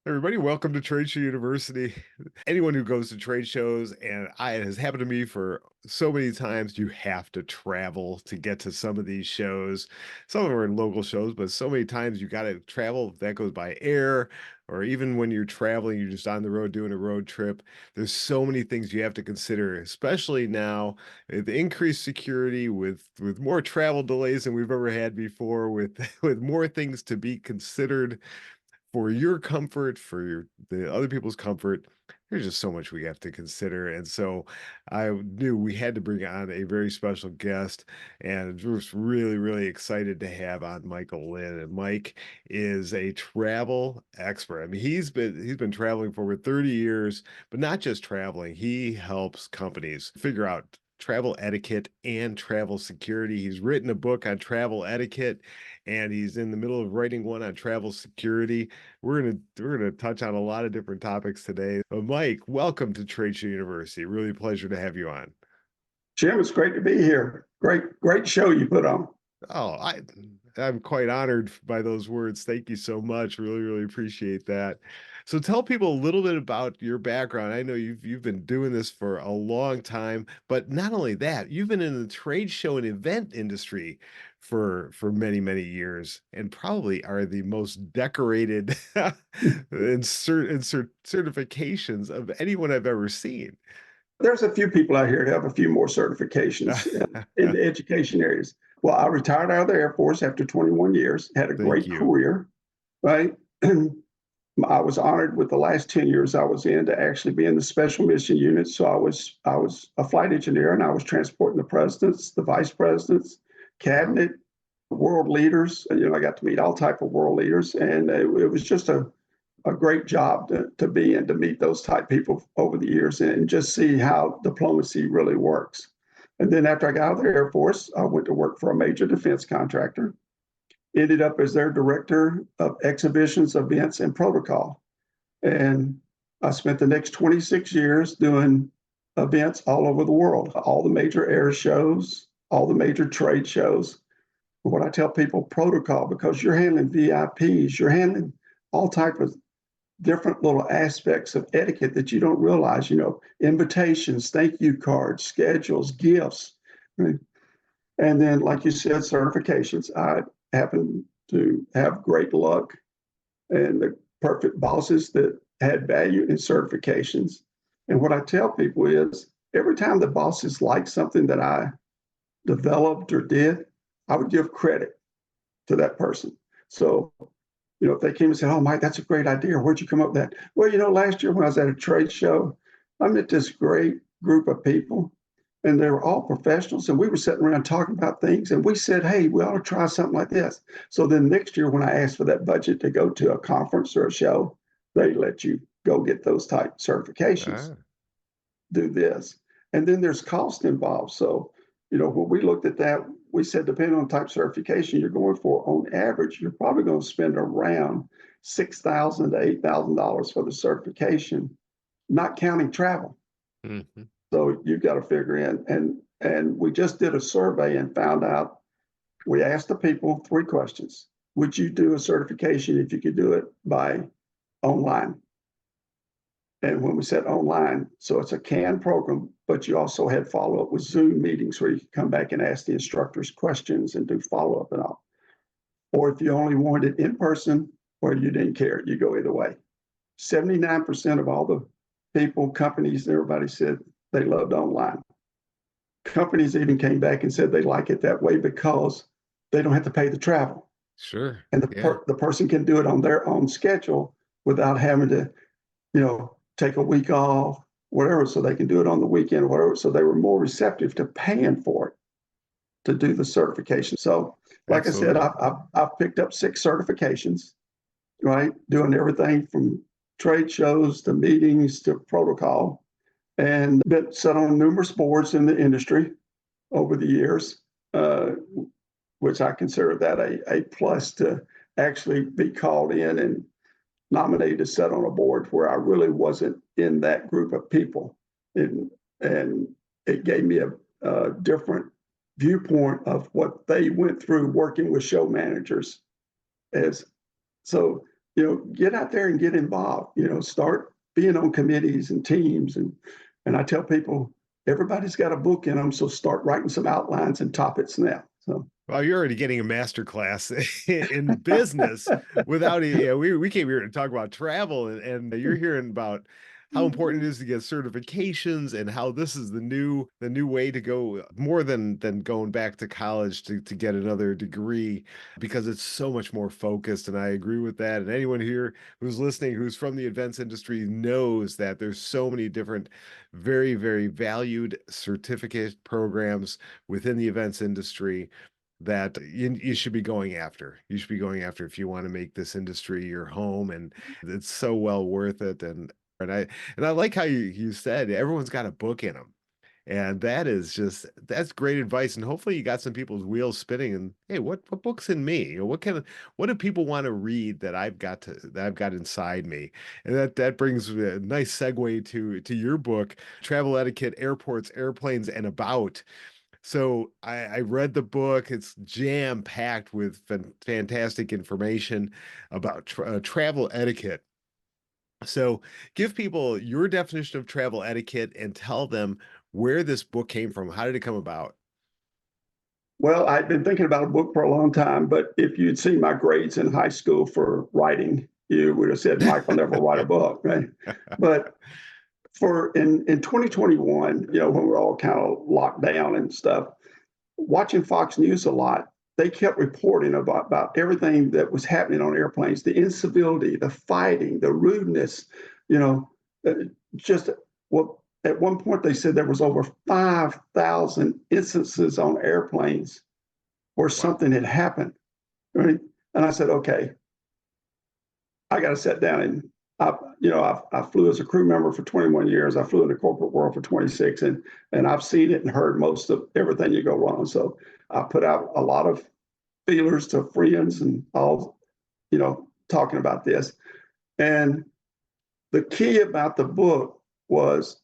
Everybody, welcome to Trade Show University. Anyone who goes to trade shows, and it has happened to me for so many times, you have to travel to get to some of these shows. Some of them are local shows, but so many times you got to travel. That goes by air, or even when you're traveling, you're just on the road doing a road trip. There's so many things you have to consider, especially now with increased security, with more travel delays than we've ever had before, with with more things to be considered for your comfort, for the other people's comfort. There's just so much we have to consider. And so I knew we had to bring on a very special guest, and was really, really excited to have on Michael Lynn. And Mike is a travel expert. I mean, he's been traveling for over 30 years, but not just traveling. He helps companies figure out travel etiquette and travel security. He's written a book on travel etiquette, and he's in the middle of writing one on travel security. We're gonna touch on a lot of different topics today. But Mike, welcome to Trade Show University. Really a pleasure to have you on. Jim, it's great to be here. Great show you put on. Oh, I'm quite honored by those words. Thank you so much. Really, really appreciate that. So tell people a little bit about your background. I know you've been doing this for a long time, but not only that, you've been in the trade show and event industry for many, many years, and probably are the most decorated certifications of anyone I've ever seen. There's a few people out here that have a few more certifications in the education areas. Well, I retired out of the Air Force after 21 years, had a Thank great you. career, right? I was honored with the last 10 years I was in to actually be in the special mission unit. So I was a flight engineer, and I was transporting the presidents, the vice presidents, Wow. cabinet, world leaders. I got to meet all type of world leaders, and it was just a great job to be in, to meet those type people over the years and just see how diplomacy really works. And then after I got out of the Air Force, I went to work for a major defense contractor, ended up as their director of exhibitions, events, and protocol. And I spent the next 26 years doing events all over the world, all the major air shows, all the major trade shows. What I tell people, protocol, because you're handling VIPs, you're handling all type of different little aspects of etiquette that you don't realize, invitations, thank you cards, schedules, gifts. Right? And then, like you said, certifications. I happen to have great luck and the perfect bosses that had value in certifications. And what I tell people is every time the bosses like something that I developed or did, I would give credit to that person. So if they came and said, "Oh, Mike, that's a great idea. Where'd you come up with that?" Well, last year when I was at a trade show, I met this great group of people, and they were all professionals, and we were sitting around talking about things, and we said, "Hey, we ought to try something like this." So then next year, when I asked for that budget to go to a conference or a show, they let you go get those type certifications, Ah, do this. And then there's cost involved. So, when we looked at that, we said, depending on type certification you're going for, on average, you're probably going to spend around $6,000 to $8,000 for the certification, not counting travel. mhm. So you've got to figure in. And we just did a survey and found out, we asked the people three questions. Would you do a certification if you could do it by online? And when we said online, so it's a canned program, but you also had follow up with Zoom meetings where you could come back and ask the instructors questions and do follow up and all. Or if you only wanted it in person or you didn't care, you go either way. 79% of all the people, companies, everybody said they loved online. Companies even came back and said they like it that way because they don't have to pay the travel. Sure. And Yeah. the person can do it on their own schedule without having to take a week off, whatever, so they can do it on the weekend, whatever. So they were more receptive to paying for it to do the certification. So, like I said, Absolutely. I've picked up 6 certifications, right? Doing everything from trade shows to meetings to protocol, and been set on numerous boards in the industry over the years, uh, which I consider that a plus to actually be called in and nominated to sit on a board where I really wasn't in that group of people. And it gave me a different viewpoint of what they went through working with show managers. As so, get out there and get involved, start being on committees and teams. And I tell people, everybody's got a book in them, so start writing some outlines and topics now. So, Well, you're already getting a master class in business without we came here to talk about travel and you're hearing about how important it is to get certifications and how this is the new way to go more than going back to college to get another degree because it's so much more focused. And I agree with that. And anyone here who's listening who's from the events industry knows that there's so many different very, very valued certificate programs within the events industry that you should be going after. You should be going after if you want to make this industry your home, and it's so well worth it. And I like how you said everyone's got a book in them, and that's great advice. And hopefully you got some people's wheels spinning. And hey, what books in me? What do people want to read that I've got inside me? And that brings a nice segue to your book, Travel Etiquette, Airports, Airplanes, and About. So I read the book. It's jam packed with fantastic information about travel etiquette. So give people your definition of travel etiquette and tell them where this book came from. How did it come about? well, I've been thinking about a book for a long time, but if you'd seen my grades in high school for writing, you would have said, Michael never write a book, right? But in 2021, when we're all kind of locked down and stuff, watching Fox News a lot, they kept reporting about everything that was happening on airplanes, the incivility, the fighting, the rudeness, you know, uh, just well, at one point they said there was over 5,000 instances on airplanes where Wow. something had happened. Right? And I said, okay, I got to sit down and I flew as a crew member for 21 years. I flew in the corporate world for 26, and I've seen it and heard most of everything you go wrong. So I put out a lot of feelers to friends and all, talking about this. And the key about the book was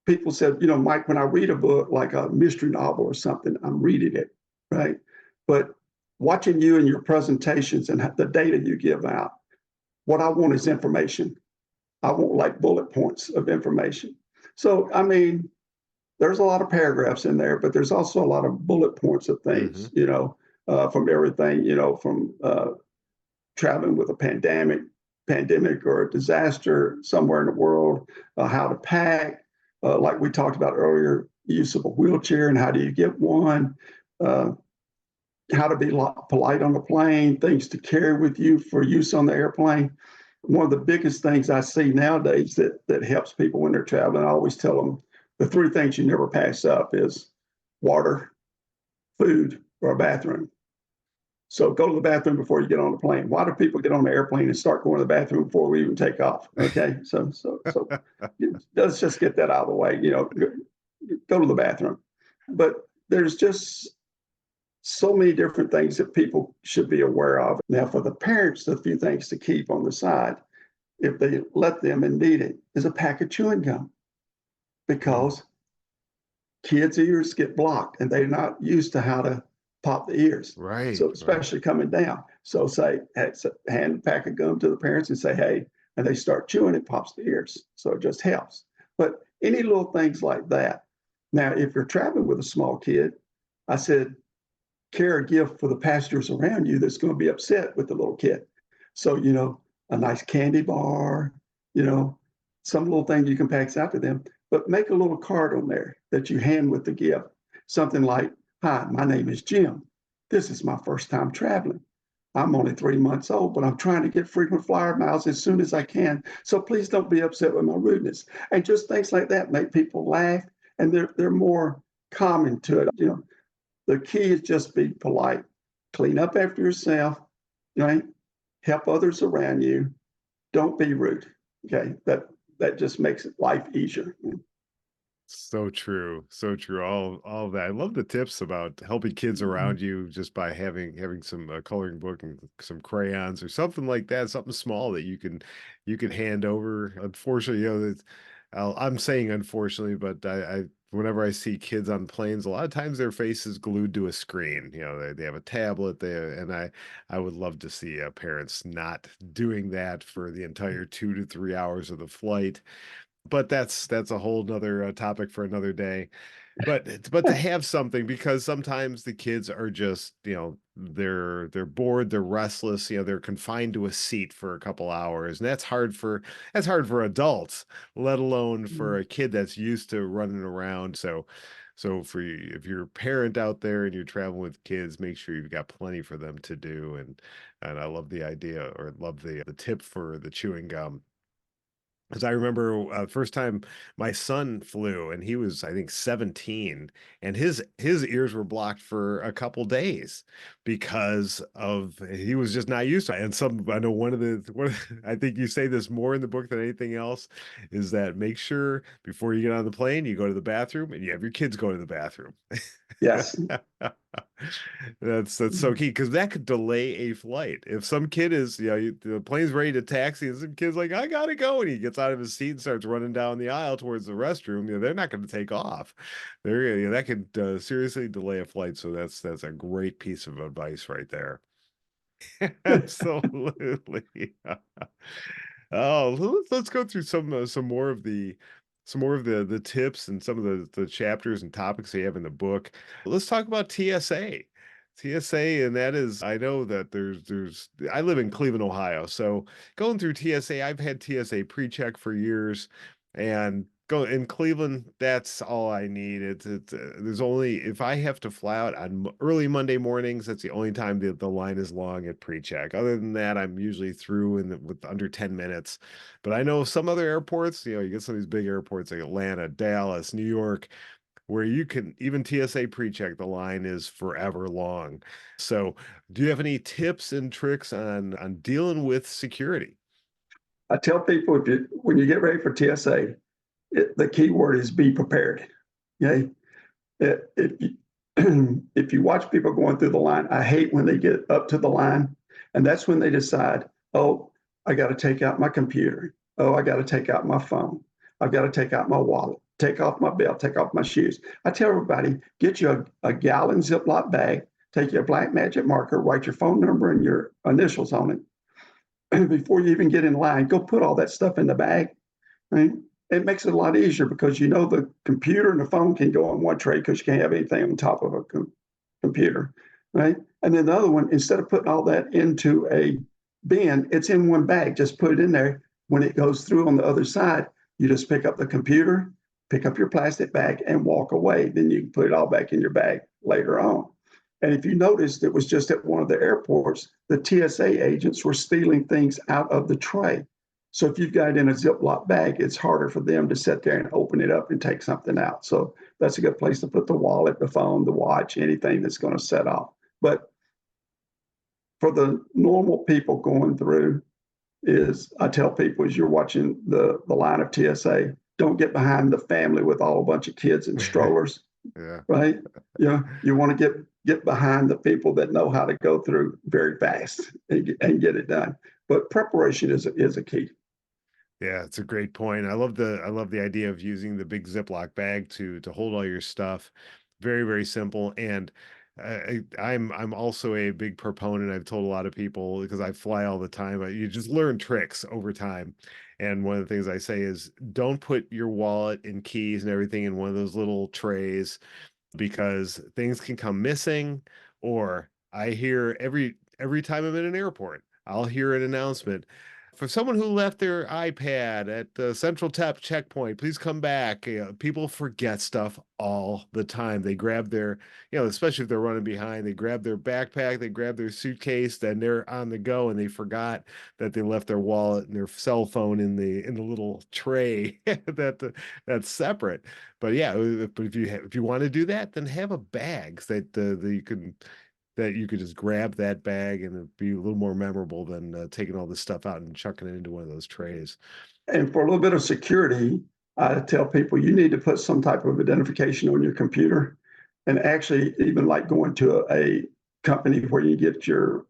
people said, Mike, when I read a book like a mystery novel or something, I'm reading it, right? But watching you and your presentations and the data you give out, what I want is information. I want like bullet points of information. So, I mean, there's a lot of paragraphs in there, but there's also a lot of bullet points of Hmm. things, from everything, from traveling with a pandemic or a disaster somewhere in the world, how to pack, like we talked about earlier, use of a wheelchair and how do you get one, uh, how to be polite on the plane, things to carry with you for use on the airplane. One of the biggest things I see nowadays that helps people when they're traveling, I always tell them the three things you never pass up is water, food, or a bathroom. So go to the bathroom before you get on the plane. Why do people get on the airplane and start going to the bathroom before we even take off? Okay, so let's just get that out of the way. Go to the bathroom. But there's just so many different things that people should be aware of. Now, for the parents, a few things to keep on the side, if they let them and need it, is a pack of chewing gum Mm. because kids' ears get blocked and they're not used to how to pop the ears. Right, So right. especially coming down. So say, hey, hand a pack of gum to the parents and say, hey, and they start chewing, it pops the ears. So it just helps. But any little things like that. Now, if you're traveling with a small kid, I said, carry a gift for the passengers around you that's going to be upset with the little kid. So, a nice candy bar, you know, some little thing you can pass out to them, but make a little card on there that you hand with the gift. Something like, hi, my name is Jim. This is my first time traveling. I'm only 3 months old, but I'm trying to get frequent flyer miles as soon as I can. So please don't be upset with my rudeness. And just things like that make people laugh and they're more common to it. The key is just be polite, clean up after yourself, right? Help others around you. Don't be rude. Okay. That just makes life easier. So true. So true. All of that. I love the tips about helping kids around you just by having some coloring book and some crayons or something like that, something small that you can hand over. Unfortunately, I'm saying unfortunately, but I whenever I see kids on planes, a lot of times their face is glued to a screen. You know, they have a tablet. And I would love to see parents not doing that for the entire 2 to 3 hours of the flight. But that's a whole nother topic for another day. But to have something, because sometimes the kids are just, they're bored, they're restless, they're confined to a seat for a couple hours, and that's hard for adults, let alone for Mm. a kid that's used to running around. So for you, if you're a parent out there and you're traveling with kids, make sure you've got plenty for them to do. And I love the idea, or love the tip for the chewing gum. Because I remember first time my son flew, and he was, I think, 17, and his ears were blocked for a couple days because of he was just not used to it. And I know I think you say this more in the book than anything else, is that make sure before you get on the plane, you go to the bathroom and you have your kids go to the bathroom. Yes. That's so key, because that could delay a flight. If some kid is, the plane's ready to taxi, and some kid's like, "I gotta go," and he gets out of his seat and starts running down the aisle towards the restroom, they're not going to take off. That could seriously delay a flight. So that's a great piece of advice right there. Absolutely. Oh, let's go through some more of the tips and some of the chapters and topics they have in the book. Let's talk about TSA. TSA, and that is, I know that I live in Cleveland, Ohio, so going through TSA, I've had TSA pre-check for years, and go in Cleveland, that's all I need. There's only, if I have to fly out on early Monday mornings, that's the only time the line is long at pre-check. Other than that, I'm usually through with under 10 minutes. But I know some other airports, you get some of these big airports like Atlanta, Dallas, New York, where you can even TSA pre-check, the line is forever long. So, do you have any tips and tricks on dealing with security? I tell people, when you get ready for TSA, the key word is be prepared. Okay. If you, if you watch people going through the line, I hate when they get up to the line and that's when they decide, oh, I got to take out my computer. Oh, I got to take out my phone. I've got to take out my wallet, take off my belt, take off my shoes. I tell everybody, get you a gallon Ziploc bag, take your black magic marker, write your phone number and your initials on it. And before you even get in line, go put all that stuff in the bag. Right? It makes it a lot easier because the computer and the phone can go on one tray because you can't have anything on top of a computer, right? And then the other one, instead of putting all that into a bin, it's in one bag. Just put it in there. When it goes through on the other side, you just pick up the computer, pick up your plastic bag, and walk away. Then you can put it all back in your bag later on. And if you noticed, it was just at one of the airports, the TSA agents were stealing things out of the tray. So if you've got it in a Ziploc bag, it's harder for them to sit there and open it up and take something out. So that's a good place to put the wallet, the phone, the watch, anything that's going to set off. But for the normal people going through, is I tell people as you're watching the line of TSA, don't get behind the family with all a bunch of kids and strollers, Yeah. right? You want to get behind the people that know how to go through very fast and get it done. But preparation is a key. Yeah, it's a great point. I love the idea of using the big Ziploc bag to hold all your stuff. Very, very simple. And I'm also a big proponent. I've told a lot of people, because I fly all the time, but you just learn tricks over time. And one of the things I say is, don't put your wallet and keys and everything in one of those little trays, because things can come missing. Or I hear every time I'm in an airport, I'll hear an announcement for someone who left their iPad at the Central Tap checkpoint. Please come back. People forget stuff all the time. They grab their, especially if they're running behind, they grab their backpack, they grab their suitcase, then they're on the go, and they forgot that they left their wallet and their cell phone in the little tray that's separate. But yeah, but if you want to do that, then have a bag that you could just grab that bag, and it'd be a little more memorable than taking all this stuff out and chucking it into one of those trays. And for a little bit of security, I tell people you need to put some type of identification on your computer. And actually, even like going to a company where you get your,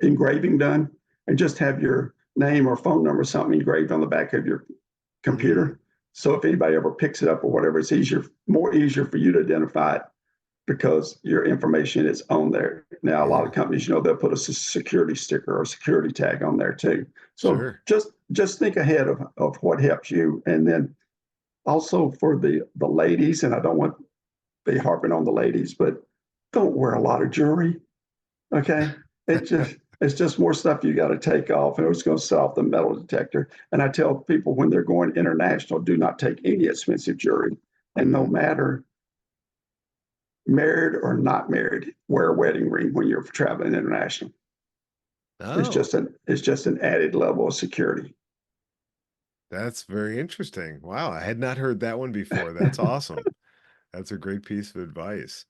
engraving done and just have your name or phone number, something engraved on the back of your Hmm. computer. So if anybody ever picks it up or whatever, it's more easier for you to identify it because your information is on there. Now, a lot of Yeah, companies, they'll put a security sticker or security tag on there too. So sure. just think ahead of what helps you. And then also for the ladies, and I don't want to be harping on the ladies, but don't wear a lot of jewelry. Okay. It's just more stuff you got to take off, and it's going to set off the metal detector. And I tell people when they're going international, do not take any expensive jewelry. And no Mm. matter married or not married, wear a wedding ring when you're traveling international. Oh, It's just an added level of security. that's very interesting. Wow, I had not heard that one before. That's awesome. That's a great piece of advice.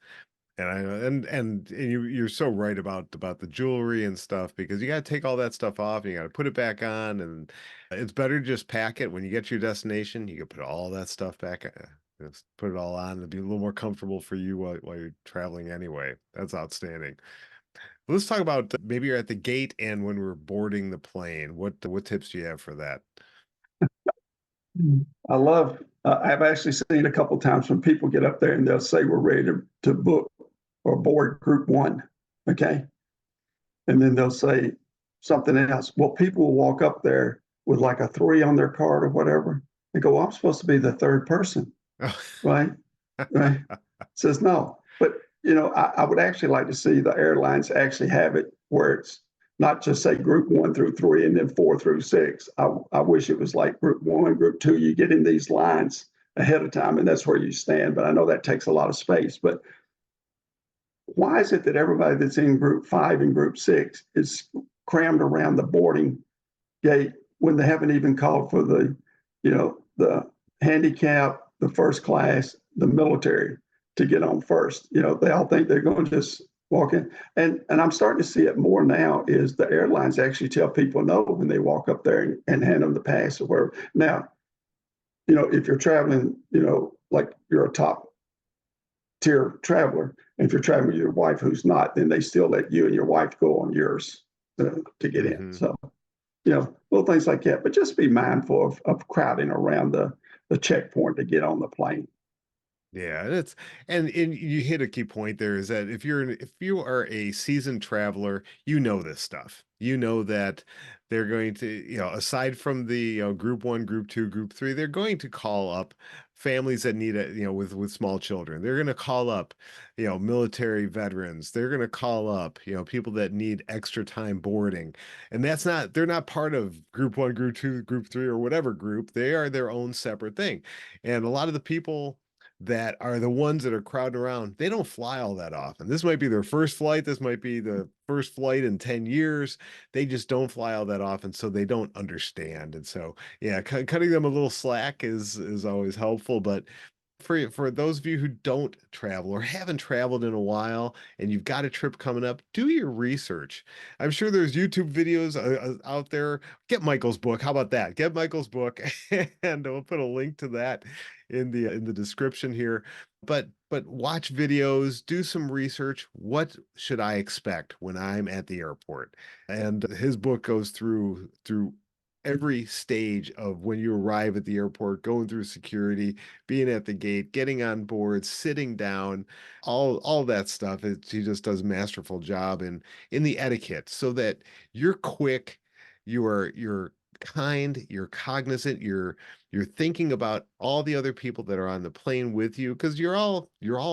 And I and you're so right about the jewelry and stuff because you got to take all that stuff off and you got to put it back on, and it's better to just pack it when you get to your destination. You can put all that stuff back, just put it all on. It'll be a little more comfortable for you while you're traveling anyway. That's outstanding. Let's talk about maybe you're at the gate and when we're boarding the plane. What tips do you have for that? I love. I've actually seen a couple of times when people get up there and they'll say we're ready to book or board group one. Okay. And then they'll say something else. Well, people will walk up there with like a three on their card or whatever and go, well, I'm supposed to be the third person, right? Right. Says no. But, I would actually like to see the airlines actually have it where it's not just say group one through three and then four through six. I wish it was like group one, group two. You get in these lines ahead of time and that's where you stand. But I know that takes a lot of space. But why is it that everybody that's in group five and group six is crammed around the boarding gate when they haven't even called for the handicap, the first class, the military to get on first? They all think they're going to just walk in. And I'm starting to see it more now is the airlines actually tell people no when they walk up there and hand them the pass or whatever. Now, if you're traveling, like you're a top tier traveler. And if you're traveling with your wife who's not, then they still let you and your wife go on yours to get in. Hmm. So, little things like that. But just be mindful of crowding around the checkpoint to get on the plane. Yeah, and you hit a key point there is that if you are a seasoned traveler, you know this stuff. You know that they're going to, aside from the, group one, group two, group three, they're going to call up families that need it, with small children. They're going to call up, military veterans. They're going to call up, people that need extra time boarding. And they're not part of group one, group two, group three, or whatever group. They are their own separate thing. And a lot of the people that are the ones that are crowding around, they don't fly all that often. This might be their first flight. This might be the first flight in 10 years. They just don't fly all that often, so they don't understand. And so, yeah, cutting them a little slack is always helpful. But for those of you who don't travel or haven't traveled in a while and you've got a trip coming up, do your research. I'm sure there's YouTube videos out there. Get Michael's book. How about that? Get Michael's book, and we'll put a link to that in the description here. But watch videos, do some research. What should I expect when I'm at the airport? And his book goes through every stage of when you arrive at the airport, going through security, being at the gate, getting on board, sitting down, all that stuff. He just does a masterful job in the etiquette so that you're quick, you're kind, you're cognizant, you're thinking about all the other people that are on the plane with you because you're all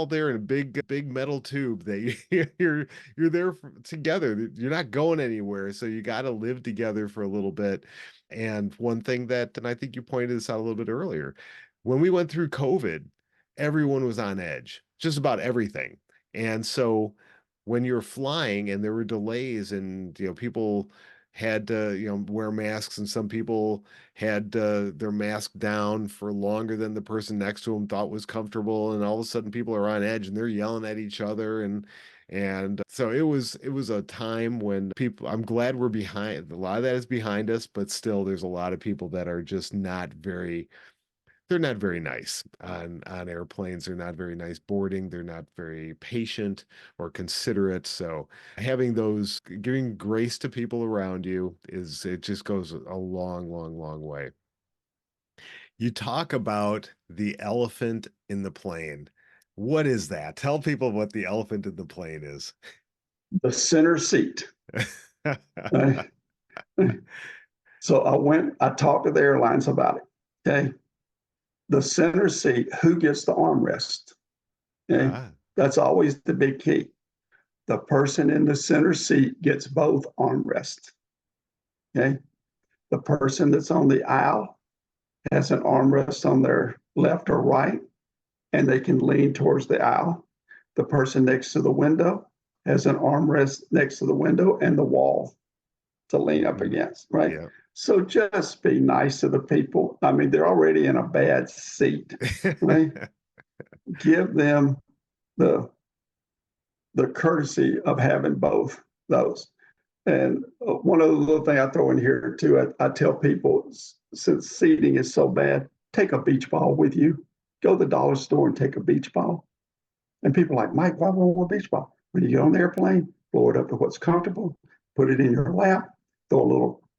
there in a big metal tube that you're there together. You're not going anywhere, so you got to live together for a little bit. And one thing that, and I think you pointed this out a little bit earlier, when we went through COVID, everyone was on edge, just about everything. And so when you're flying and there were delays and people had to wear masks and some people had their mask down for longer than the person next to them thought was comfortable, and all of a sudden people are on edge and they're yelling at each other, and so it was a time when people, I'm glad we're behind, a lot of that is behind us, but still there's a lot of people that are just they're not very nice on airplanes. They're not very nice boarding. They're not very patient or considerate. So having those, giving grace to people around you, it just goes a long, long, long way. You talk about the elephant in the plane. What is that? Tell people what the elephant in the plane is. The center seat. Right? So I talked to the airlines about it. Okay. The center seat, who gets the armrest? Okay. Ah, That's always the big key. The person in the center seat gets both armrests. Okay. The person that's on the aisle has an armrest on their left or right, and they can lean towards the aisle. The person next to the window has an armrest next to the window and the wall to lean up mhm, against, right? yeah. So just be nice to the people. I mean, they're already in a bad seat, right? Give them the the courtesy of having both those. And one other little thing I throw in here too, I tell people, since seating is so bad, take a beach ball with you. Go to the dollar store and take a beach ball. And people are like, Mike, why won't a beach ball? When you get on the airplane, blow it up to what's comfortable, put it in your lap, throw a little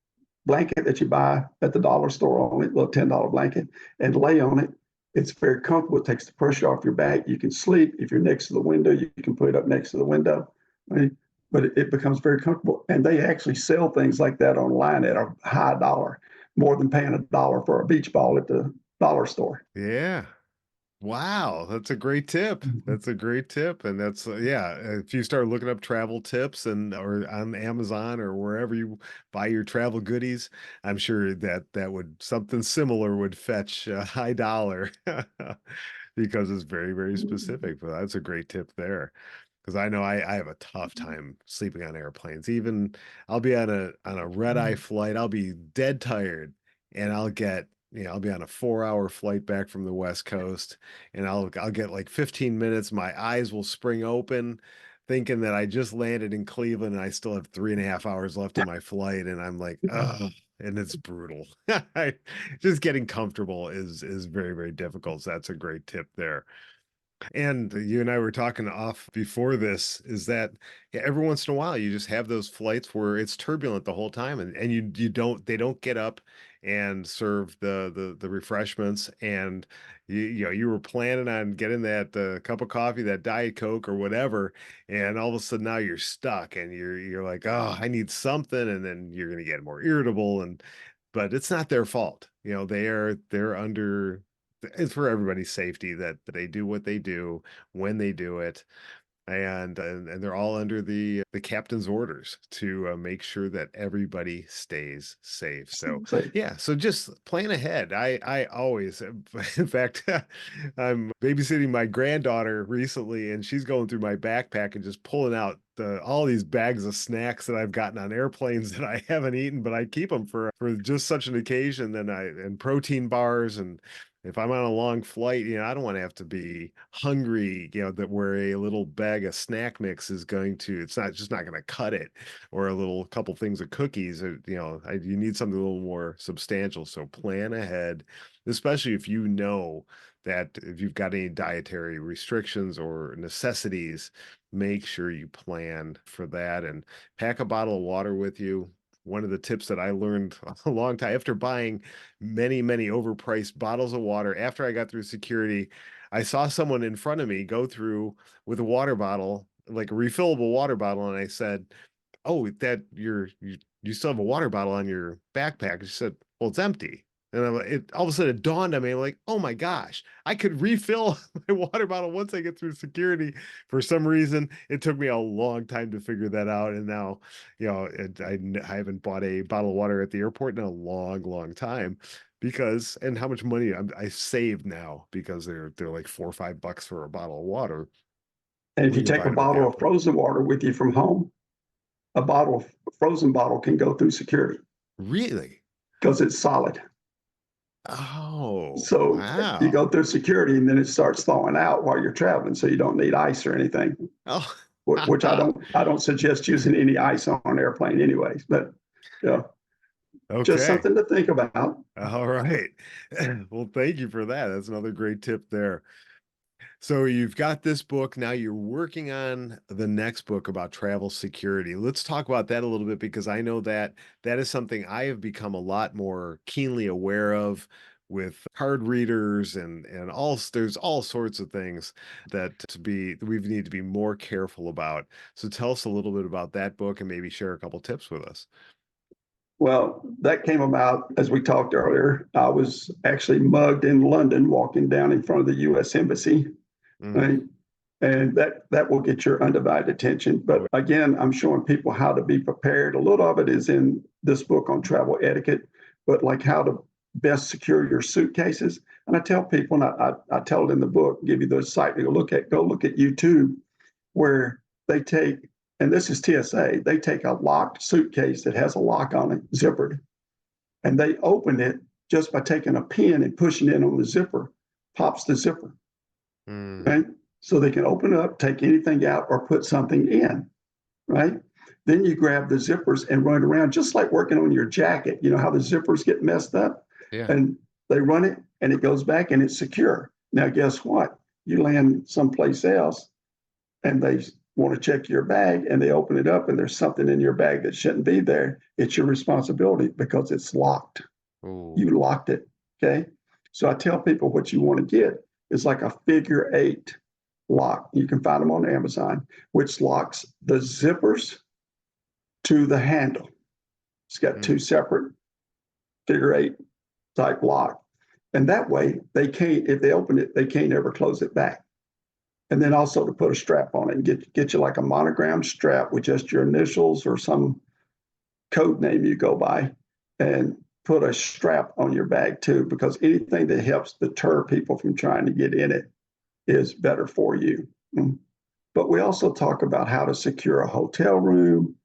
blanket that you buy at the dollar store on it, a little $10 blanket, and lay on it. It's very comfortable. It takes the pressure off your back. You can sleep. If you're next to the window, you can put it up next to the window. Right? But it becomes very comfortable. And they actually sell things like that online at a high dollar, more than paying $1 for a beach ball at the dollar store. Yeah. Wow, that's a great tip. That's a great tip, and that's yeah, if you start looking up travel tips and or on Amazon or wherever you buy your travel goodies, I'm sure that that would something similar would fetch a high dollar because it's very, very specific, but that's a great tip there. 'Cause I know I have a tough time sleeping on airplanes. Even I'll be on a red-eye flight, I'll be dead tired, and I'll get I'll be on a 4-hour flight back from the West Coast, and I'll get, like, 15 minutes, my eyes will spring open, thinking that I just landed in Cleveland, and I still have 3.5 hours left of my flight, and I'm like, "Ugh," and it's brutal. I just getting comfortable is very, very difficult, so that's a great tip there. And you and I were talking off before this is that yeah, every once in a while you just have those flights where it's turbulent the whole time and you don't they don't get up and serve the refreshments and you know you were planning on getting that cup of coffee, that Diet Coke or whatever, and all of a sudden now you're stuck and you're like, "Oh, I need something," and then you're going to get more irritable and but it's not their fault. You know, they're under it's for everybody's safety that they do what they do when they do it, and they're all under the captain's orders to make sure that everybody stays safe. So Say, yeah, so just plan ahead. I always, in fact, I'm babysitting my granddaughter recently, and she's going through my backpack and just pulling out all these bags of snacks that I've gotten on airplanes that I haven't eaten, but I keep them for just such an occasion. Then I and protein bars and if I'm on a long flight, I don't want to have to be hungry, that where a little bag of snack mix is going to, it's not just not going to cut it, or a little couple things of cookies, or, you need something a little more substantial. So plan ahead, especially if you know that if you've got any dietary restrictions or necessities, make sure you plan for that and pack a bottle of water with you. One of the tips that I learned a long time after buying many, many overpriced bottles of water. After I got through security, I saw someone in front of me go through with a water bottle, like a refillable water bottle, and I said, "Oh, that you still have a water bottle on your backpack?" She said, "Well, it's empty." And it all of a sudden it dawned on me, like, "Oh my gosh, I could refill my water bottle once I get through security." For some reason, it took me a long time to figure that out, and now, I haven't bought a bottle of water at the airport in a long, long time because and how much money I saved now because they're like $4 or $5 for a bottle of water and if when you you're take a buying them at the bottle of airport. frozen water with you from home, a bottle of frozen bottle can go through security Really? because it's solid. Oh, So you wow. go through security and then it starts thawing out while you're traveling. So you don't need ice or anything, Oh, which I don't suggest using any ice on an airplane anyways, but yeah, just okay. something to think about. All right. Well, thank you for that. That's another great tip there. So you've got this book. Now you're working on the next book about travel security. Let's talk about that a little bit because I know that that is something I have become a lot more keenly aware of with card readers and all there's all sorts of things that we need to be more careful about. So tell us a little bit about that book and maybe share a couple tips with us. Well, that came about as we talked earlier. I was actually mugged in London walking down in front of the US Embassy. Mm. Right? And that will get your undivided attention. Oh, But again, I'm showing people how to be prepared. A little of it is in this book on travel etiquette, but like how to best secure your suitcases. And I tell people, and I tell it in the book, give you the site to go look at YouTube, where they take, and this is TSA, they take a locked suitcase that has a lock on it, zippered, and they open it just by taking a pin and pushing it on the zipper, pops the zipper, mm, right? So they can open up, take anything out, or put something in, right? Then you grab the zippers and run it around, just like working on your jacket. You know how the zippers get messed up? yeah. And they run it and it goes back and it's secure. Now, guess what? You land someplace else and they want to check your bag and they open it up and there's something in your bag that shouldn't be there. It's your responsibility because it's locked. Oh. You locked it. Okay. So I tell people what you want to get is like a figure eight lock. You can find them on Amazon, which locks the zippers to the handle. It's got Mm, two separate figure eight type lock. And that way they can't, if they open it, they can't ever close it back. And then also to put a strap on it and get you like a monogram strap with just your initials or some code name you go by, and put a strap on your bag too, because anything that helps deter people from trying to get in it is better for you. But we also talk about how to secure a hotel room,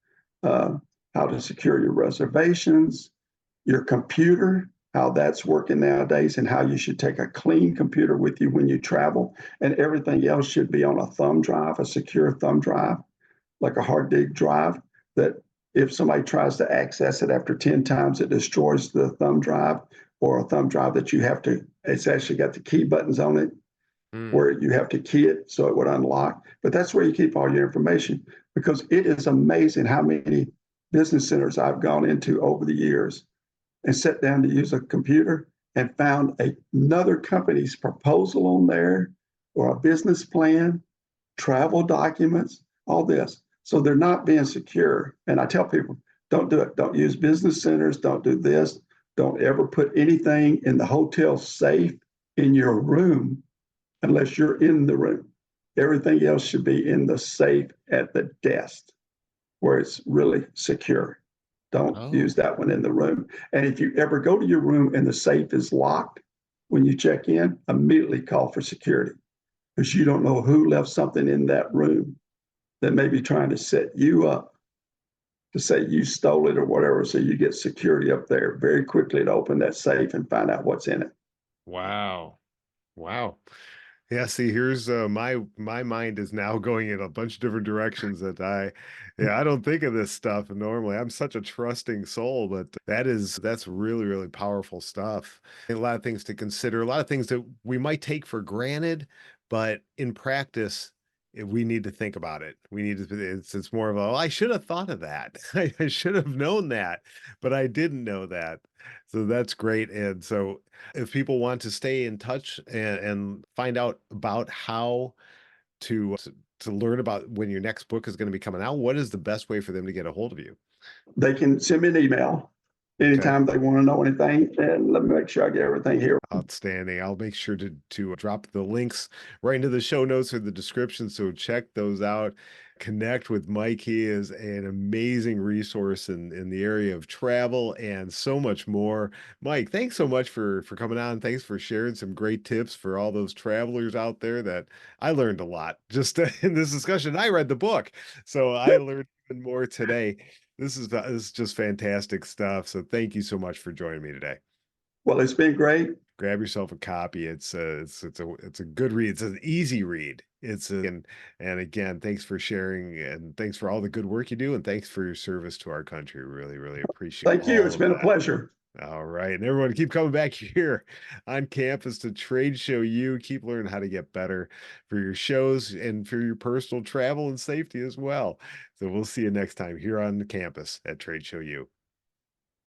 uh, how to secure your reservations, your computer, how that's working nowadays, and how you should take a clean computer with you when you travel. And everything else should be on a thumb drive, a secure thumb drive, like a hard disk drive, that if somebody tries to access it after 10 times, it destroys the thumb drive, or a thumb drive that you have to, it's actually got the key buttons on it mm. where you have to key it so it would unlock. But that's where you keep all your information, because it is amazing how many business centers I've gone into over the years and sat down to use a computer and found another company's proposal on there, or a business plan, travel documents, all this. So they're not being secure. And I tell people, don't do it. Don't use business centers. Don't do this. Don't ever put anything in the hotel safe in your room unless you're in the room. Everything else should be in the safe at the desk where it's really secure. Don't Oh. use that one in the room. And if you ever go to your room and the safe is locked when you check in, immediately call for security, because you don't know who left something in that room that may be trying to set you up to say you stole it or whatever. So you get security up there very quickly to open that safe and find out what's in it. Wow. Wow. Yeah, see, here's my mind is now going in a bunch of different directions that I don't think of this stuff normally. I'm such a trusting soul, but that's really, really powerful stuff. A lot of things to consider, a lot of things that we might take for granted, but in practice, we need to think about it. We need to, it's more of a, "Oh, I should have thought of that. I should have known that, but I didn't know that." So that's great. And so if people want to stay in touch and find out about how to learn about when your next book is going to be coming out, what is the best way for them to get a hold of you? They can send me an email Okay. anytime they want to know anything, and let me make sure I get everything here. Outstanding. I'll make sure to drop the links right into the show notes or the description. So check those out. Connect with Mike. He is an amazing resource in the area of travel and so much more. Mike, thanks so much for coming on. Thanks for sharing some great tips for all those travelers out there. That I learned a lot just in this discussion. I read the book, so I learned even more today. This is just fantastic stuff. So thank you so much for joining me today. Well, it's been great. Grab yourself a copy. It's a good read. It's an easy read. And again, thanks for sharing and thanks for all the good work you do and thanks for your service to our country. Really, really appreciate Thank you. all It's of been a that. pleasure. All right. And everyone keep coming back here on campus to Trade Show U. Keep learning how to get better for your shows and for your personal travel and safety as well. So we'll see you next time here on the campus at Trade Show U.